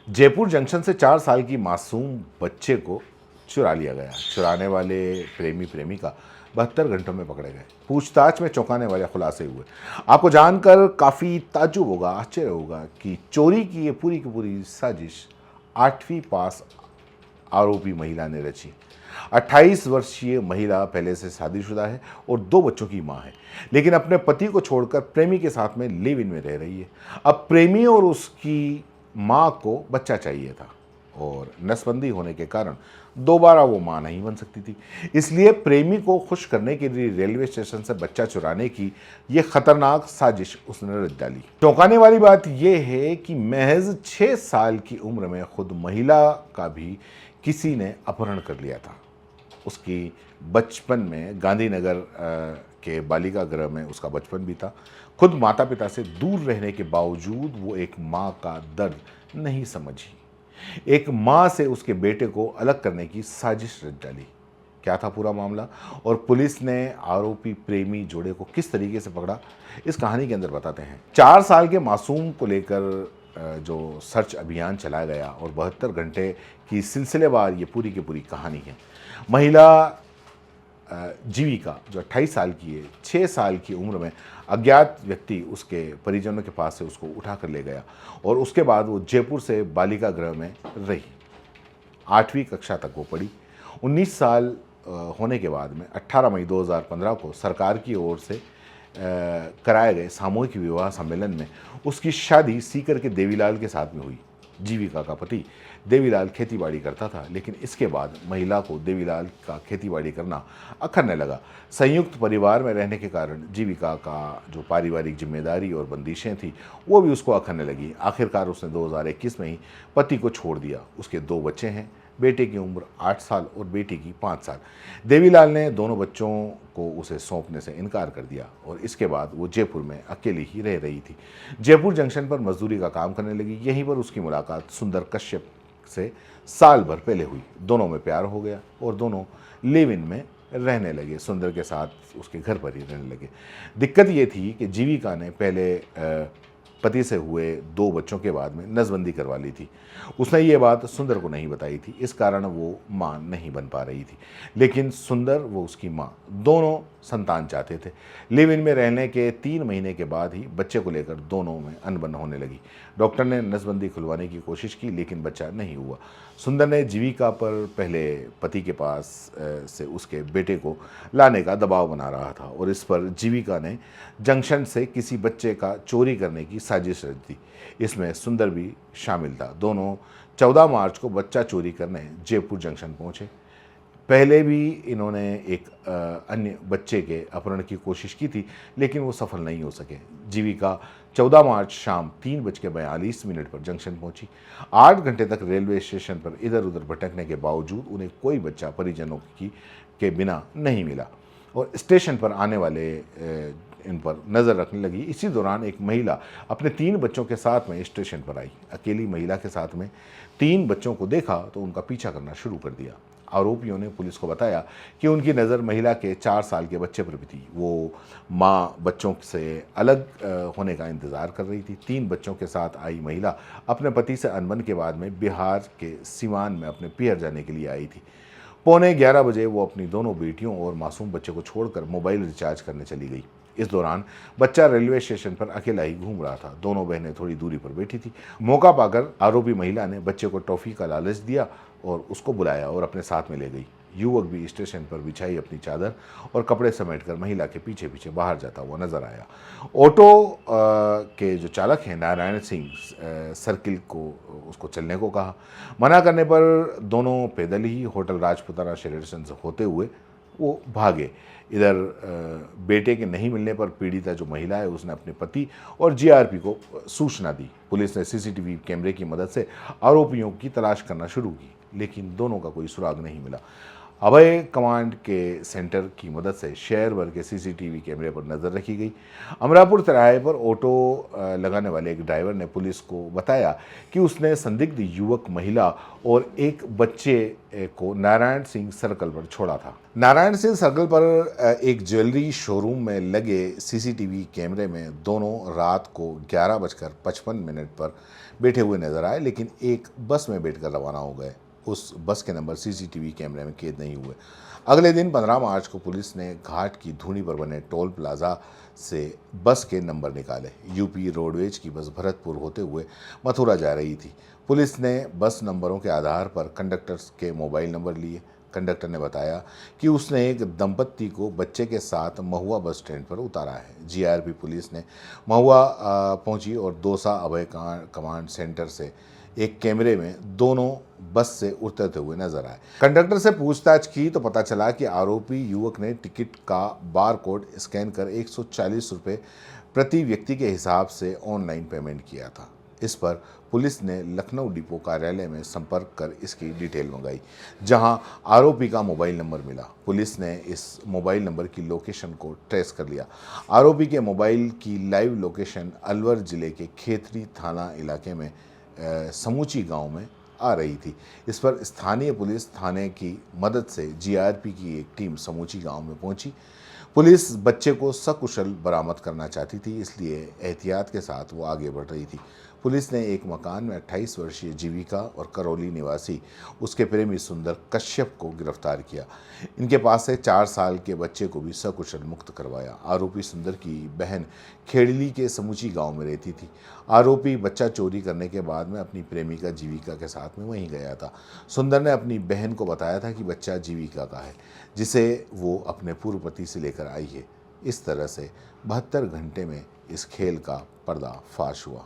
Jaipur junction से 4 साल की मासूम बच्चे को चुरा लिया गया। चुराने वाले प्रेमी प्रेमिका 72 घंटों में पकड़े गए। पूछताछ में चौंकाने वाले खुलासे हुए। आपको जानकर काफ़ी ताज्जुब होगा, आश्चर्य होगा कि चोरी की ये पूरी की पूरी साजिश 8वीं पास आरोपी महिला ने रची। 28 वर्षीय महिला पहले से शादीशुदा है और 2 बच्चों की मां है, लेकिन अपने पति को छोड़कर प्रेमी के साथ में लिव इन में रह रही है। अब प्रेमी और उसकी मां को बच्चा चाहिए था और नसबंदी होने के कारण दोबारा वो मां नहीं बन सकती थी। इसलिए प्रेमी को खुश करने के लिए रेलवे स्टेशन से बच्चा चुराने की ये खतरनाक साजिश उसने रच डाली। चौंकाने वाली बात यह है कि महज 6 साल की उम्र में खुद महिला का भी किसी ने अपहरण कर लिया था। उसकी बचपन में गांधीनगर के बालिका गृह में उसका बचपन बीता। खुद माता पिता से दूर रहने के बावजूद वो एक माँ का दर्द नहीं समझी। एक माँ से उसके बेटे को अलग करने की साजिश रच डाली। क्या था पूरा मामला और पुलिस ने आरोपी प्रेमी जोड़े को किस तरीके से पकड़ा, इस कहानी के अंदर बताते हैं। 4 साल के मासूम को लेकर जो सर्च अभियान चलाया गया और 72 घंटे की सिलसिलेवार ये पूरी की पूरी कहानी है। महिला जीविका जो 28 साल की है, 6 साल की उम्र में अज्ञात व्यक्ति उसके परिजनों के पास से उसको उठा कर ले गया और उसके बाद वो जयपुर से बालिका गृह में रही। 8वीं कक्षा तक वो पढ़ी। 19 साल होने के बाद में 18 मई 2015 को सरकार की ओर से कराए गए सामूहिक विवाह सम्मेलन में उसकी शादी सीकर के देवीलाल के साथ में हुई। जीविका का पति देवीलाल खेतीबाड़ी करता था, लेकिन इसके बाद महिला को देवीलाल का खेतीबाड़ी करना अखरने लगा। संयुक्त परिवार में रहने के कारण जीविका का जो पारिवारिक जिम्मेदारी और बंदिशें थी वो भी उसको अखरने लगी। आखिरकार उसने 2021 में ही पति को छोड़ दिया। उसके 2 बच्चे हैं, बेटे की उम्र 8 साल और बेटी की 5 साल। देवीलाल ने दोनों बच्चों को उसे सौंपने से इनकार कर दिया और इसके बाद वो जयपुर में अकेली ही रह रही थी। जयपुर जंक्शन पर मजदूरी का काम करने लगी। यहीं पर उसकी मुलाकात सुंदर कश्यप से साल भर पहले हुई। दोनों में प्यार हो गया और दोनों लिव इन में रहने लगे। सुंदर के साथ उसके घर पर ही रहने लगे। दिक्कत ये थी कि जीविका ने पहले पति से हुए 2 बच्चों के बाद में नसबंदी करवा ली थी। उसने ये बात सुंदर को नहीं बताई थी, इस कारण वो मां नहीं बन पा रही थी। लेकिन सुंदर वो उसकी मां दोनों संतान चाहते थे। लिव इन में रहने के 3 महीने के बाद ही बच्चे को लेकर दोनों में अनबन होने लगी। डॉक्टर ने नसबंदी खुलवाने की कोशिश की, लेकिन बच्चा नहीं हुआ। सुंदर ने जीविका पर पहले पति के पास से उसके बेटे को लाने का दबाव बना रहा था और इस पर जीविका ने जंक्शन से किसी बच्चे का चोरी करने की साजिश रच दी। इसमें सुंदर भी शामिल था। दोनों 14 मार्च को बच्चा चोरी करने जयपुर जंक्शन पहुंचे। पहले भी इन्होंने एक अन्य बच्चे के अपहरण की कोशिश की थी, लेकिन वो सफल नहीं हो सके। जीविका 14 मार्च शाम 3:42 पर जंक्शन पहुंची। 8 घंटे तक रेलवे स्टेशन पर इधर उधर भटकने के बावजूद उन्हें कोई बच्चा परिजनों के बिना नहीं मिला और स्टेशन पर आने वाले इन पर नज़र रखने लगी। इसी दौरान एक महिला अपने 3 बच्चों के साथ में स्टेशन पर आई। अकेली महिला के साथ में 3 बच्चों को देखा तो उनका पीछा करना शुरू कर दिया। आरोपियों ने पुलिस को बताया कि उनकी नज़र महिला के 4 साल के बच्चे पर भी थी। वो माँ बच्चों से अलग होने का इंतज़ार कर रही थी। 3 बच्चों के साथ आई महिला अपने पति से अनबन के बाद में बिहार के सिवान में अपने पियर जाने के लिए आई थी। 11:15 बजे वो अपनी दोनों बेटियों और मासूम बच्चे को छोड़कर मोबाइल रिचार्ज करने चली गई। इस दौरान बच्चा रेलवे स्टेशन पर अकेला ही घूम रहा था। दोनों बहनें थोड़ी दूरी पर बैठी थी। मौका पाकर आरोपी महिला ने बच्चे को टॉफी का लालच दिया और उसको बुलाया और अपने साथ में ले गई। युवक भी स्टेशन पर बिछाई अपनी चादर और कपड़े समेटकर महिला के पीछे पीछे बाहर जाता हुआ नजर आया। ऑटो के जो चालक हैं नारायण सिंह सर्किल को उसको चलने को कहा। मना करने पर दोनों पैदल ही होटल राजपुताना स्टेशन से होते हुए वो भागे। इधर बेटे के नहीं मिलने पर पीड़िता जो महिला है उसने अपने पति और जीआरपी को सूचना दी। पुलिस ने सीसीटीवी कैमरे की मदद से आरोपियों की तलाश करना शुरू की, लेकिन दोनों का कोई सुराग नहीं मिला। अभय कमांड के सेंटर की मदद से शहर भर के सीसीटीवी कैमरे पर नजर रखी गई। अमरापुर तिराहे पर ऑटो लगाने वाले एक ड्राइवर ने पुलिस को बताया कि उसने संदिग्ध युवक, महिला और एक बच्चे को नारायण सिंह सर्कल पर छोड़ा था। नारायण सिंह सर्कल पर एक ज्वेलरी शोरूम में लगे सीसीटीवी कैमरे में दोनों रात को 11:55 पर बैठे हुए नजर आए, लेकिन एक बस में बैठकर रवाना हो गए। उस बस के नंबर सीसीटीवी कैमरे में कैद नहीं हुए। अगले दिन 15 मार्च को पुलिस ने घाट की धूनी पर बने टोल प्लाजा से बस के नंबर निकाले। यूपी रोडवेज की बस भरतपुर होते हुए मथुरा जा रही थी। पुलिस ने बस नंबरों के आधार पर कंडक्टर्स के मोबाइल नंबर लिए। कंडक्टर ने बताया कि उसने एक दंपत्ति को बच्चे के साथ महुआ बस स्टैंड पर उतारा है। जीआरपी पुलिस ने महुआ पहुंची और दौसा अभय कमांड सेंटर से एक कैमरे में दोनों बस से उतरते हुए नजर आए। कंडक्टर से पूछताछ की तो पता चला कि आरोपी युवक ने टिकट का बार कोड स्कैन कर 140 रुपये प्रति व्यक्ति के हिसाब से ऑनलाइन पेमेंट किया था। इस पर पुलिस ने लखनऊ डिपो कार्यालय में संपर्क कर इसकी डिटेल मंगाई, जहां आरोपी का मोबाइल नंबर मिला। पुलिस ने इस मोबाइल नंबर की लोकेशन को ट्रेस कर लिया। आरोपी के मोबाइल की लाइव लोकेशन अलवर जिले के खेतरी थाना इलाके में समूची गांव में आ रही थी। इस पर स्थानीय पुलिस थाने की मदद से जीआरपी की एक टीम समूची गांव में पहुंची। पुलिस बच्चे को सकुशल बरामद करना चाहती थी, इसलिए एहतियात के साथ वो आगे बढ़ रही थी। पुलिस ने एक मकान में 28 वर्षीय जीविका और करौली निवासी उसके प्रेमी सुंदर कश्यप को गिरफ्तार किया। इनके पास से 4 साल के बच्चे को भी सकुशल मुक्त करवाया। आरोपी सुंदर की बहन खेड़ली के समूची गांव में रहती थी। आरोपी बच्चा चोरी करने के बाद में अपनी प्रेमिका जीविका के साथ में वहीं गया था। सुंदर ने अपनी बहन को बताया था कि बच्चा जीविका का है, जिसे वो अपने पूर्व पति से लेकर आई है। इस तरह से 72 घंटे में इस खेल का पर्दाफाश हुआ।